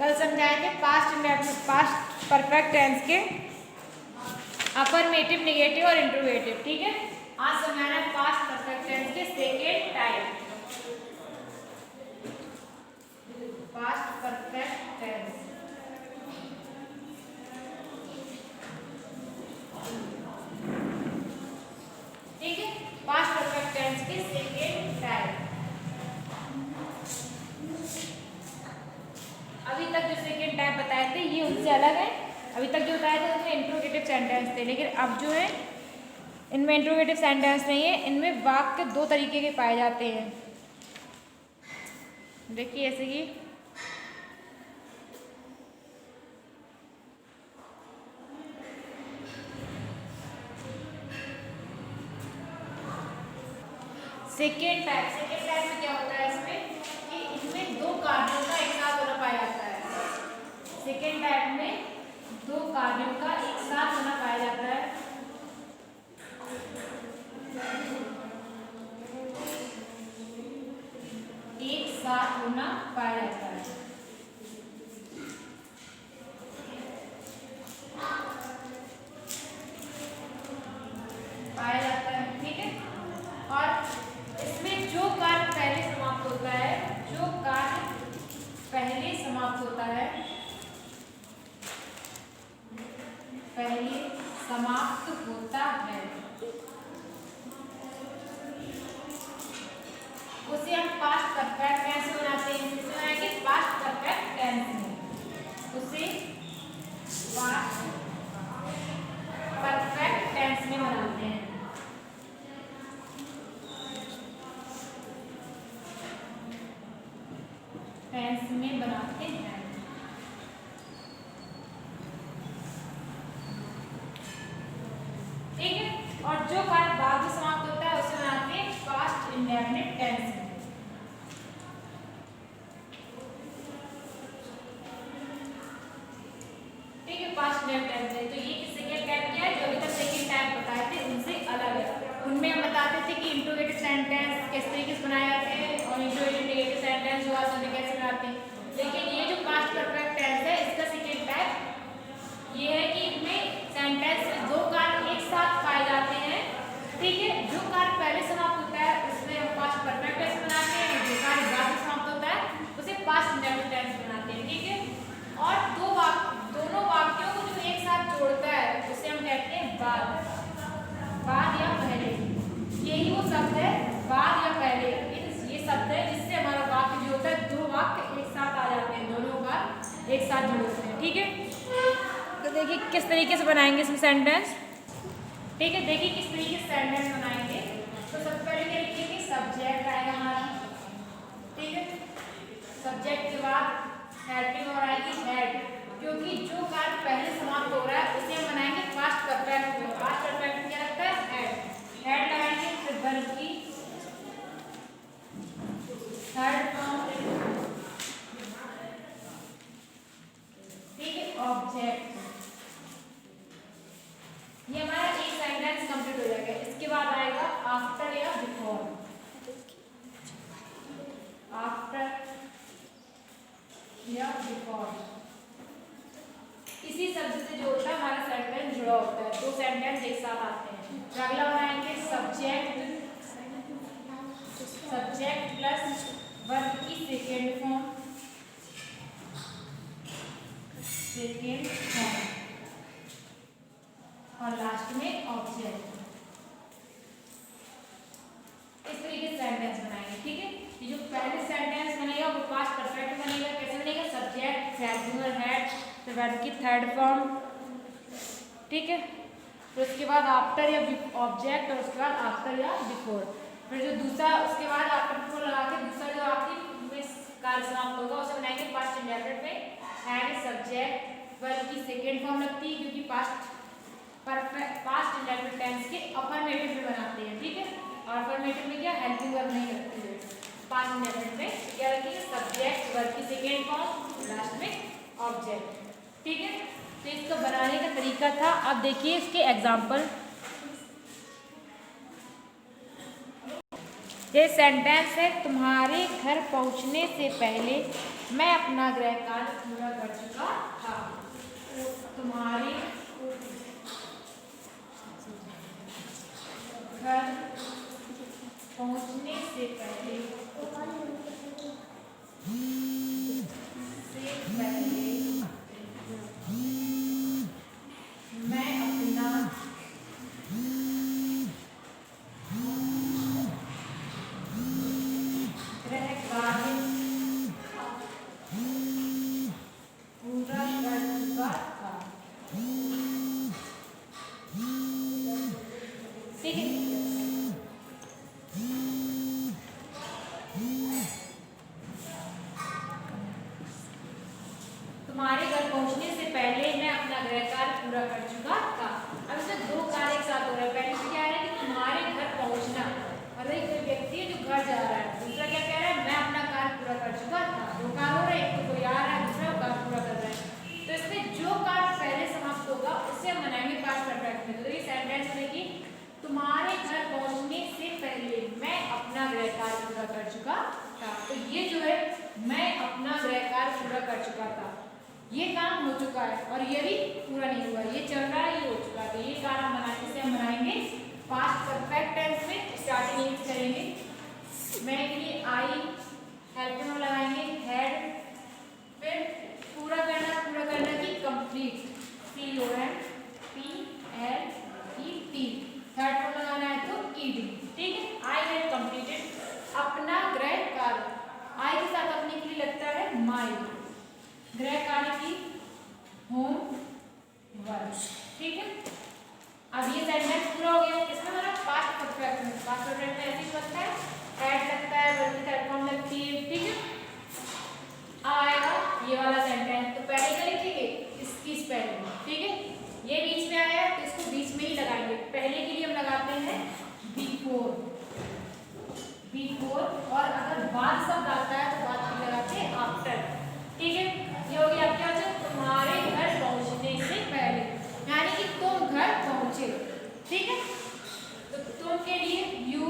कल समझाए थे पास्ट परफेक्ट टेंस के अफर्मेटिव, नेगेटिव और इंट्रोगेटिव। ठीक है, आज समझाना है पास्ट परफेक्ट टेंस के second type, past perfect tense. ठीक है, पास्ट परफेक्ट टेंस के सेकेंड टाइप। अभी तक जो सेकेंड टाइप बताए थे ये उनसे अलग है। अभी तक जो बताए थे उनमें इंट्रोगेटिव सेंटेंस थे, लेकिन अब जो है इनमें इंट्रोगेटिव सेंटेंस नहीं है, इनमें वाक्य दो तरीके के पाए जाते हैं। देखिए ऐसे कि सेकेंड टाइप में क्या होता है इसमें कि इनमें दो कार्यों का एक साथ होना पाया जाता है। सेकेंड टाइप में दो कार्यों का एक साथ होना पाया जाता है। एक साथ होना पाया जाता है। पाया जाता है। ठीक है, और इसमें जो कार्य पहले समाप्त होता है, जो कार्य पहले समाप्त होता है, पहले समाप्त होता है, उसे हम पास्ट परफेक्ट टेंस में बनाते हैं। किसमें बनाएंगे? पास्ट परफेक्ट टेंस में। उसे पास्ट परफेक्ट टेंस में बनाते हैं। टेंस में बनाते हैं। ठीक है, और जो कार्य बाद में समाप्त होता है उसे बनाते हैं पास्ट इंडेफिनिट टेंस में। ठीक है, पास्ट इंडेफिनिट टेंस है। तो ये सेकंड टाइप क्या है? जो अभी तक सेकंड टाइप बताए थे उनसे अलग है। उनमें हम बताते थे कि इंट्रोगेटिव सेंटेंस किस तरीके से बनाए जाते हैं और इंट्रोगेटिव नेगेटिव सेंटेंस जो आते हैं कैसे बनाते हैं। लेकिन ये जो पास्ट परफेक्ट टेंस है इसका सेकंड टाइप ये है कि इनमें सेंटेंस में दो कार्य एक साथ पाए जाते हैं। ठीक है, जो कार्य पहले समाप्त होता है उसमें हम पास्ट परफेक्ट टेंस बनाते हैं, जो कार्य बाद में समाप्त होता है उसे पास्ट इंडेफिनिट टेंस बनाते हैं। ठीक है, और दोनों वाक्यों को जो एक साथ जोड़ता है उसे हम कहते हैं बाद या पहले। यही वो शब्द है बाद या पहले। ये शब्द है जिससे हमारा वाक्य जो होता है दो वाक्य एक साथ आ जाते हैं, दोनों बार एक साथ जुड़े होते हैं। ठीक है, तो देखिए किस तरीके से बनाएंगे इसमें सेंटेंस। ठीक है, देखिए किस तरीके से सेंटेंस बनाएंगे। तो सबसे पहले क्या लिखेंगे? सब्जेक्ट आएगा हमारा। ठीक है, सब्जेक्ट के बाद हेल्पिंग और आएगी हेड, क्योंकि जो कार्य पहले समाप्त हो रहा है उसे हम बनाएंगे पास्ट परफेक्ट में। पास्ट परफेक्ट में क्या लगता है? हेड लगाएंगे। फिर वर्ब की थर्ड फॉर्म। ठीक है, ऑब्जेक्ट। ये हमारा एक सेंटेंस कंप्लीट हो जाएगा। इसके बाद आएगा आफ्टर या बिफोर। आफ्टर या बिफोर इसी शब्द से जो होता है हमारा सेंटेंस जुड़ा होता है, दो सेंटेंस एक साथ आते हैं। तो अगला बनाएंगे सब्जेक्ट प्लस वर्ब की सेकेंड फॉर्म और लास्ट में ऑब्जेक्ट। इस तरीके से सेंटेंस बनाएंगे। ठीक है, ये जो पहले सेंटेंस बनेगा वो पास्ट परफेक्ट बनेगा। कैसे बनेगा? सब्जेक्ट, सिंगुलर, हेड, फिर वर्ब की थर्ड फॉर्म। ठीक है, फिर उसके बाद आफ्टर या ऑब्जेक्ट और उसके बाद आफ्टर या बिफोर। फिर जो दूसरा उसके बाद आफ्टर बिफोर लगा के दूसरा जो आखिरी में कार्य समाप्त होगा उसे बनाएंगे पास्ट इंडेफिनिट में। हेड सब्जेक्ट वर्ब की सेकेंड फॉर्म लगती है, क्योंकि पास्ट इंडेफिनिट टेंस के अफर्मेटिव में बनाते हैं। ठीक है, और अफर्मेटिव में क्या हेल्पिंग वर्ब नहीं रखते हैं। पास्ट इंडेफिनिट में क्या रखेंगे? सब्जेक्ट वर्ब की सेकेंड फॉर्म लास्ट में ऑब्जेक्ट। ठीक है, तो इसको बनाने का तरीका था। अब देखिए इसके एग्जाम्पल। ये सेंटेंस है, तुम्हारे घर पहुंचने से पहले मैं अपना गृह कार्य पूरा कर चुका था। तुम्हारे घर पहुंचने से पहले मैं अपना गृह कार्य पूरा कर चुका था। ठीक है, तुम्हारे घर पहुंचने से पहले मैं अपना गृह कार्य पूरा कर चुका था। अब इसमें दो कार्य एक साथ हो रहा है। पहले से क्या है कि तुम्हारे घर पहुंचना, मतलब एक कोई व्यक्ति है जो घर जा रहा है। दूसरा क्या कह रहा है, मैं अपना कार्य पूरा कर चुका था। दो कार्य हो रहे हैं, एक तो कोई आ रहा है, दूसरा कार्य पूरा कर रहा है। तो इसमें जो कार्य पहले समाप्त होगा उससे हम बनाएंगे पास्ट परफेक्ट में। तो ये सेंटेंस देखिए, तुम्हारे घर पहुंचने से पहले मैं अपना गृह कार्य पूरा कर चुका था। तो ये जो है, मैं अपना गृह कार्य पूरा कर चुका था, ये काम हो चुका है और ये भी पूरा नहीं हुआ, ये चल रहा है, ये हो चुका है। तो ये कार्य हम बनाने से हम बनाएंगे पास्ट परफेक्ट टेंस में। स्टार्टिंग यूज करेंगे, मैं के लिए आई हेल्प में लगाएंगे हैड, फिर पूरा करना की कंप्लीट, COMPLET। थर्ड फॉर्म लगाना है तो ईडी। ठीक है, आई हैड कंप्लीटेड अपना गृह कार्य, आई के साथ अपने के लिए लगता है माई, गृह कार्य की होम वर्क। ठीक है, अब ये सेंटेंस पूरा हो गया। इसमें हमारा पास्ट परफेक्ट में, पास्ट परफेक्ट में ऐसे लगता है हैड लगता है, वर्ब की थर्ड फॉर्म लगती है। ठीक है, आएगा ये वाला सेंटेंस, तो पहले क्या लिखेंगे, इसकी स्पेलिंग। ठीक है, ये बीच में आया तो इसको बीच में ही लगाएंगे। पहले के लिए हम लगाते हैं बिफोर, और अगर बाद शब्द आता है तो बाद के लगाते हैं आफ्टर। ठीक है, ये हो गया क्या, तुम्हारे घर पहुंचने से पहले, यानी कि तुम घर पहुंचे। ठीक है, तो तुम के लिए यू,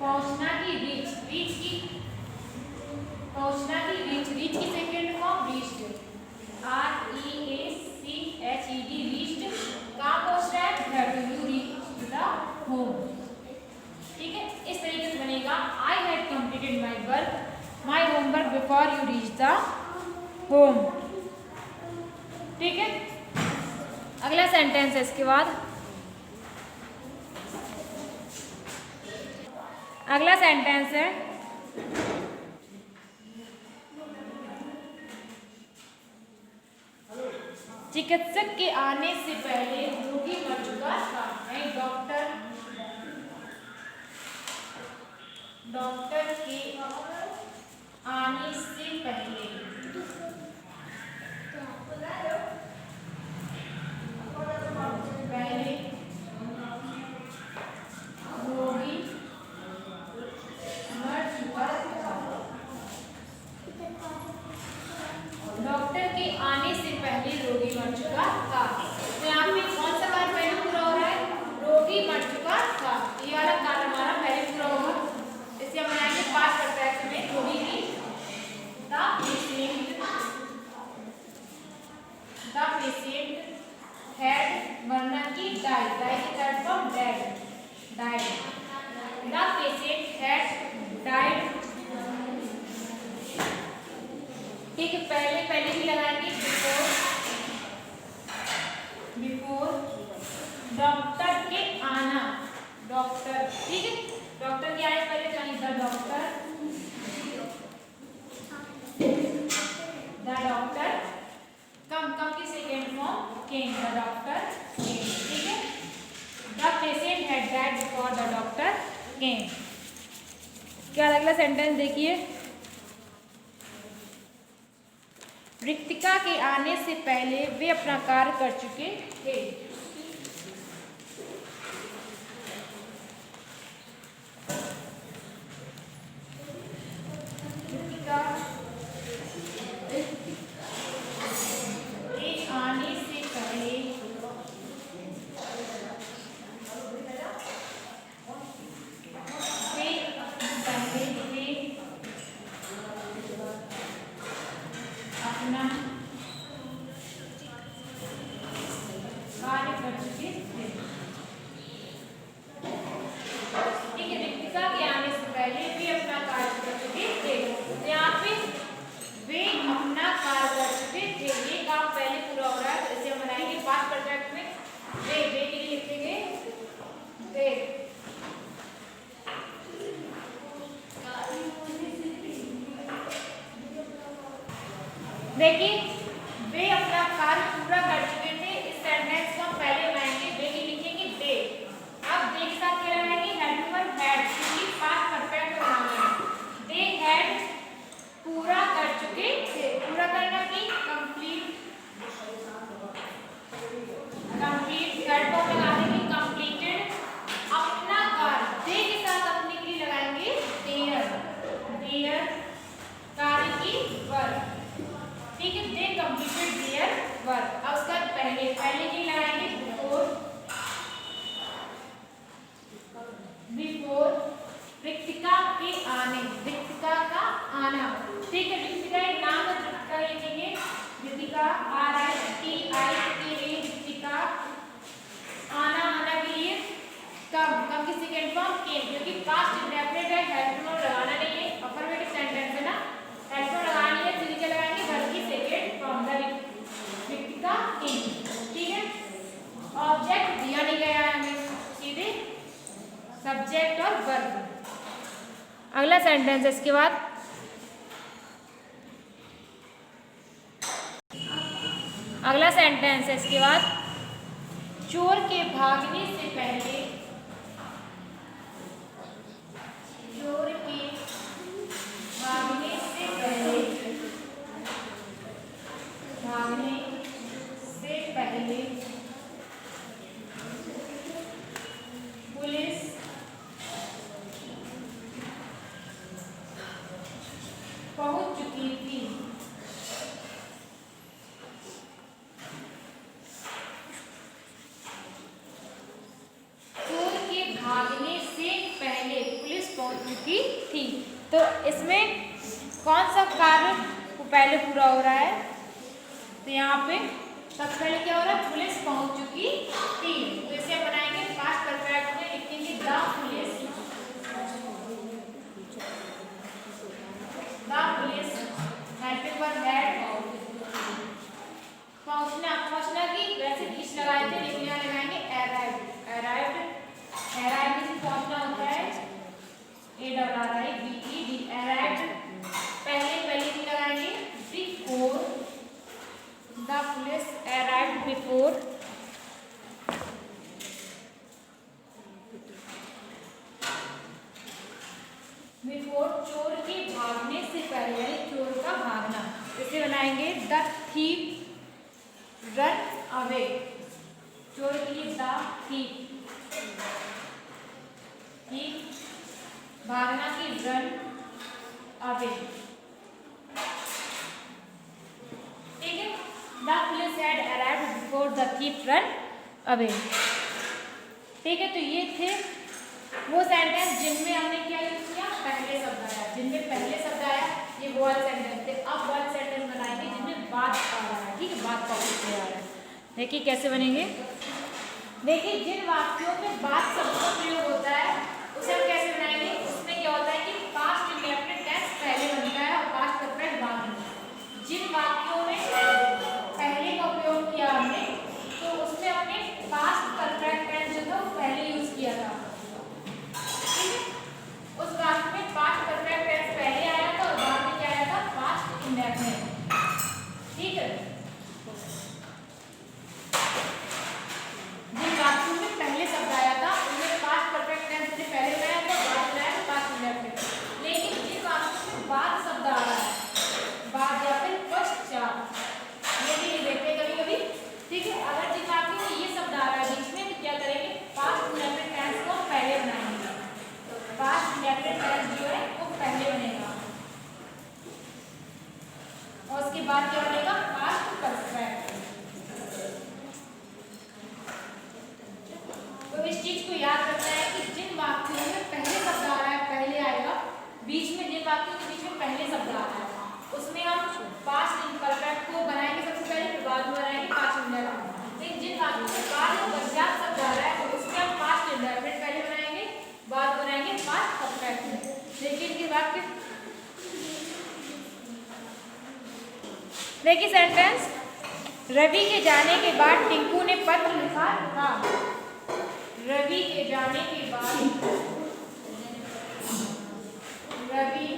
पहुंचना की रीच, रीच की second form reached, REACHED, reached. कहाँ पहुंच रहा है, घर। You reach the home. ठीक है, इस तरीके से बनेगा, I had completed my homework before you reach the home. ठीक है, अगला सेंटेंस है इसके बाद, अगला सेंटेंस है, चिकित्सक के आने से पहले रोगी मर चुका था। डॉक्टर के आने से पहले रोगी मर चुका था। डॉक्टर के आने से पहले रोगी मर चुका था। तो यहाँ पे कौन सा कार्य पहले पूरा हो रहा है, रोगी मर चुका था। ये वाला कार्य हमारा पहले पूरा होगा। इसे हम बनाएंगे पास्ट परफेक्ट में, रोगी की द पेशेंट हैड, मरना की डाइड, की third form died. The patient had died. ठीक है, पहले भी लगाएंगे बिफोर डॉक्टर के आना, डॉक्टर। ठीक है, डॉक्टर के आने पहले चाहिए द डॉक्टर, कम की second form came, the doctor केम। ठीक है, the patient had died before the doctor केम। क्या अगला सेंटेंस देखिए, रिक्तिका के आने से पहले वे अपना कार्य कर चुके थे। रिक्तिका के आने से पहले अपना कार्य कर चुके थे। ठीक है, रिक्तिका के आने से पहले वे अपना कार्य कर चुके थे। तो यहाँ पे वे अपना कार्य कर चुके थे, ये काम पहले पूरा हो रहा है, तो इसे हम बनाएंगे पास्ट परफेक्ट में। वे के लिए लिखेंगे वे। देखिए, वे अपना कार्य पूरा कर चुके थे, इस सेंटेंस को हम पहले बनाएंगे, वे की लिखेंगे दे। अब दे के साथ क्या लगाएंगे, हैड पर हैड, क्योंकि पास्ट परफेक्ट बनाना है। दे हैड पूरा कर चुके थे, पूरा करना की कंप्लीट, कंप्लीट हेड पर लगा देंगे कंप्लीटेड अपना कार्य। दे के साथ अपने के लिए लगाएंगे देयर, देयर कार्य की वर्क। ठीक है, दे कंप्लीटेड देयर वर्क। अब उसका पहले पहले की लगाएंगे बिफोर, बिफोर रिक्तिका के आने, रिक्तिका का आना। ठीक है, रिक्तिका एक नाम है, रिक्तिका लिखेंगे रिक्तिका RITIKA, रिक्तिका। आना, आना के लिए कम, कम की सेकंड फॉर्म केम, क्योंकि पास्ट इंडेफिनिट है, हैड टू लगाना नहीं है, अफर्मेटिव सेंटेंस है ना, हैड टू लगानी है, फिर क्या लगाएंगे वर्ब की सेकंड फॉर्म द रिक्तिका केम। ठीक है, ऑब्जेक्ट दिया नहीं गया है हमें, सीधे सब्जेक्ट और वर्ब। अगला सेंटेंस है इसके बाद, अगला सेंटेंस है इसके बाद, चोर के भागने से पहले, चोर के भागने से पहले, भागने से पहले पुलिस पहुंच चुकी थी। चोर के भागने से पहले पुलिस पहुंच चुकी थी। तो इसमें कौन सा कार्य पहले पूरा हो रहा है, तो यहाँ पे सबसे पहले क्या हो रहा है, पुलिस पहुंच चुकी थी। तो इसे बनाएंगे पास्ट परफेक्ट में, लिखेंगे the police, the police had पर हैड पहुंचना, पहुंचना की वैसे बीच लगाए थे, लेकिन यहाँ लगाएंगे अराइव्ड, अराइव्ड, अराइव्ड से पहुंचना होता है ARRIVED, अराइव्ड। पहले पहले भी लगाएंगे before, the police arrived before, before चोर के भागने से पहले, यानी चोर का भागना। इसे बनाएंगे द थीफ रन अवे, चोर के लिए द थीफ, थीफ भागना की रन अवे। ठीक है, the police had arrived before the thief run away. ठीक है, तो ये थे वो सेंटेंस जिनमें हमने क्या यूज किया, पहले शब्द आया, जिनमें पहले शब्द आया ये वो वाले सेंटेंस थे। अब वाले सेंटेंस बनाएंगे जिनमें बात आ रहा है। ठीक है, बात का उपयोग आ रहा है। देखिए कैसे बनेंगे, देखिए जिन वाक्यों में बात शब्द का प्रयोग होता है उसे हम कैसे बनाएंगे, उसमें क्या होता है कि पास्ट इंडेफिनिट टेंस पहले बनता है और पास्ट परफेक्ट बाद में। जिन वाक्यों में पहले का उपयोग किया हमने, तो उसमें हमने पास्ट परफेक्ट टेंस जो था पहले यूज किया था। उस वाक्य में पास्ट परफेक्ट टेंस पहले आया था और बाद में क्या आया था, पास्ट इंडेफिनिट। ठीक है, जिन वाक्यों में पहले शब्द आया था उनमें पास्ट परफेक्ट टेंस से पहले आया था, बाद में आया पास्ट इंडेफिनिट। लेकिन जिन वाक्यों में बाद शब्द आ रहा है, बाद या फिर पश्चात, ये भी देखते कभी कभी। ठीक है, अगर जिन वाक्यों में ये शब्द आ रहा है बीच में, तो क्या करेंगे, पास्ट इंडेफिनिट टेंस को पहले बनाएंगे। पास्ट इंडेफिनिट टेंस जो है वो पहले बनेगा और उसके बाद क्या बनेगा, पास्ट परफेक्ट। तो इस चीज को याद रखना है कि जिन वाक्यों में पहले शब्द आ रहा है पहले आएगा, बीच में जिन वाक्यों के बीच में पहले शब्द आ रहा है उसमें हम पास्ट परफेक्ट देखिए सेंटेंस, रवि के जाने के बाद टिंकू ने पत्र लिखा था। रवि के जाने के बाद, रवि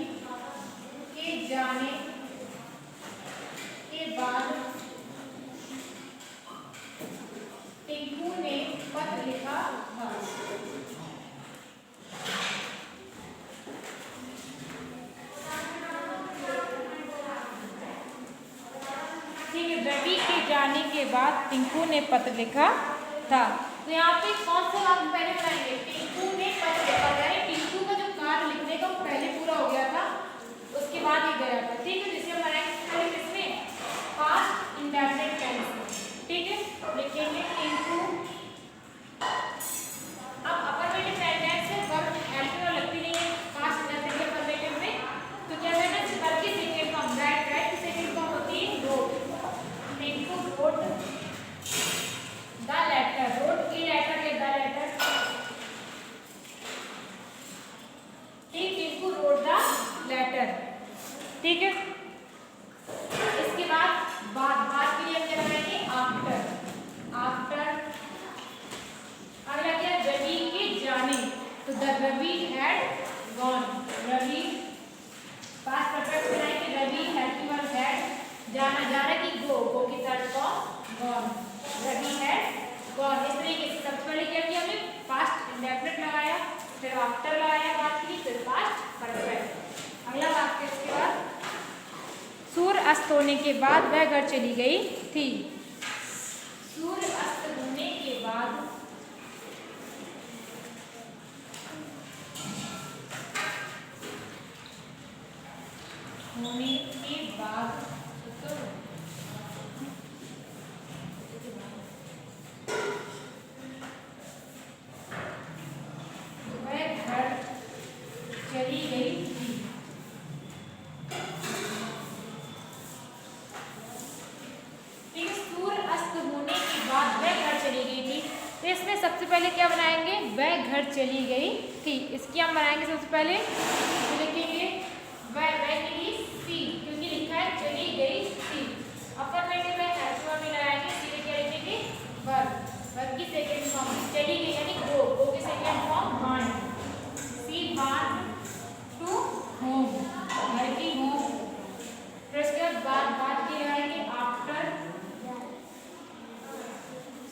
के जाने के बाद टिंकू ने पत्र लिखा था। ठीक है, रवि के जाने के बाद टिंकू ने पत्र लिखा था। तो यहाँ पे कौन सा वाक्य पहले बनाएंगे? टिंकू ने पत्र लिखा था, टिंकू का जो कार्य लिखने का पहले पूरा हो गया था, उसके बाद ही गया था। ठीक है, जिसे हम बनाएंगे पहले किसमें? पास्ट इंडेफिनिट टेंस में। ठीक है, लिखेंगे टिंकू। अब अफर्मेटिव सेंटेंस से वर्ब हेल्पिंग और लगती नहीं है पास्ट इंडेफिनिट अफर्मेटिव में, तो क्या करना है? वर्ब की सेकंड फॉर्म, राइट की सेकंड फॉर्म होती है wrote. Tinku wrote the letter, wrote a letter या द लेटर। ठीक, टिंकू रोट द लेटर। ठीक है, इसके बाद के लिए हम क्या बनाएंगे? आफ्टर। आफ्टर अगला क्या? रवि के जाने, तो the Ravi had gone. Ravi past perfect बनाएंगे, रवि हैड की वर्ब हैड, जाना, जाना की गो, गो की third form gone. Ravi had gone. इस तरीके से सबसे पहले क्या किया हमने? पास्ट इंडेफिनिट लगाया, फिर आफ्टर लगाया बात की, फिर पास्ट परफेक्ट। अगला वाक्य इसके बाद, सूर्य अस्त होने के बाद वह घर चली गई थी। सूर्य अस्त होने के बाद वह घर चली गई थी। ठीक है, सूर्य अस्त होने के बाद वह घर चली गई थी, तो इसमें सबसे पहले क्या बनाएंगे? वह घर चली गई थी। इसकी हम बनाएंगे सबसे पहले, तो लिखेंगे वह के लिए सी, क्योंकि लिखा है चली गई थी। अफर्मेटिव में हेल्प में लगाएंगे, सीधे क्या लिखेंगे? वर्ब। वर्ब की सेकंड फॉर्म चली गई यानी गो, गो की second form want. She want to home, घर की होम। फिर उसके बाद की लगाएंगे आफ्टर,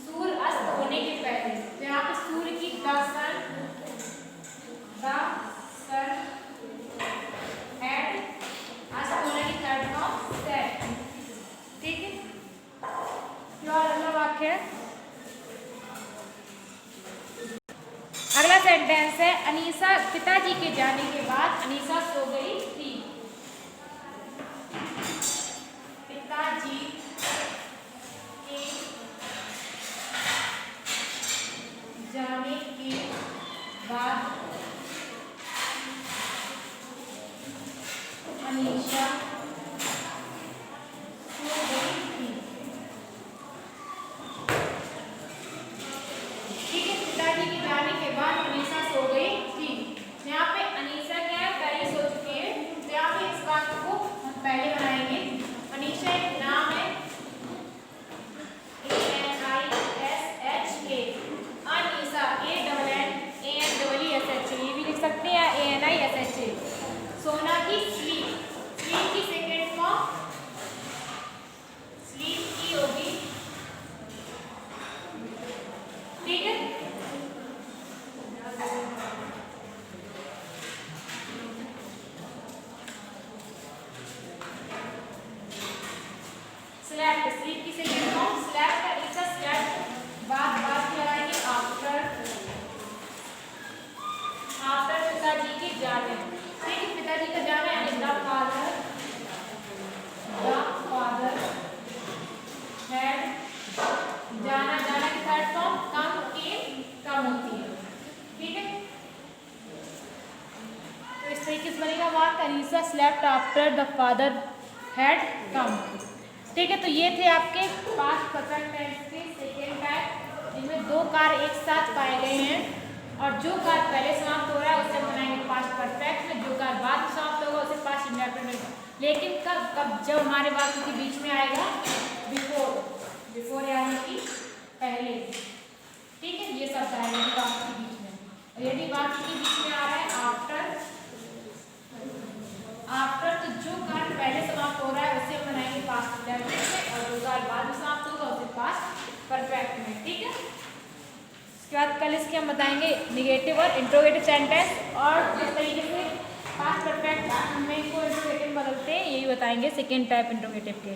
सूर्य अस्त होने के पहले। तो यहाँ पे सूर्य की द सन हैड अस्त होने की थर्ड फॉर्म सेट। ठीक है, अगला वाक्य है, अगला सेंटेंस है, अनीसा पिताजी के जाने के बाद अनीसा सो गई थी। पिताजी के जाने के बाद अनीशा सो गई थी। ठीक है, पिताजी के जाने के बाद अनीशा सो गई थी। यहाँ पे अनीशा क्या है? पहले सो चुकी है, तो यहाँ पे इस वाक्य को हम पहले बनाएंगे। अनीशा एक नाम है, ANISHA, अनीशा, ANNANESHA, ये भी लिख सकते हैं, या ANISHA। सोना की स्लीप, स्लीप की सेकंड फॉर्म स्लीप की होगी। ठीक है, स्लैप, स्लीप की सेकंड फॉर्म स्लैप का इसे स्लैप। बाद लगाएंगे आफ्टर, आफ्टर पिताजी के जाने। ठीक है, पिताजी का जाना यानी द फादर हैड, जाना, जाना की थर्ड फॉर्म कम होती है। ठीक है, तो इस तरीके से बनेगा वाक्य, Anisa slept after the father had come. ठीक है, तो ये थे आपके पास्ट परफेक्ट टेंस के सेकेंड टाइप, जिनमें दो कार्य एक साथ पाए गए हैं, और जो कार्य पहले समाप्त हो रहा है उसे बनाएंगे पास्ट परफेक्ट में, जो कार्य बाद में समाप्त होगा उसे पास्ट इंडेफिनिट में लेकिन कब कब जब हमारे वाक्य के बीच में आएगा बिफोर, बिफोर यानी कि पहले, ठीक है, ये शब्द आएगा यदि वाक्य के बीच में। और यदि वाक्य के बीच में आ रहा है आफ्टर, आफ्टर तो जो कार्य पहले समाप्त हो रहा है उसे हम बनाएंगे पास्ट परफेक्ट में, और जो कार्य बाद में समाप्त होगा उसे पास्ट परफेक्ट में, ठीक है। इसके बाद कल इसके हम बताएंगे निगेटिव और इंट्रोगेटिव सेंटेंस, और किस तरीके से पास्ट परफेक्ट में को इंट्रोगेटिव बदलते हैं यही बताएंगे सेकेंड टाइप इंट्रोगेटिव के।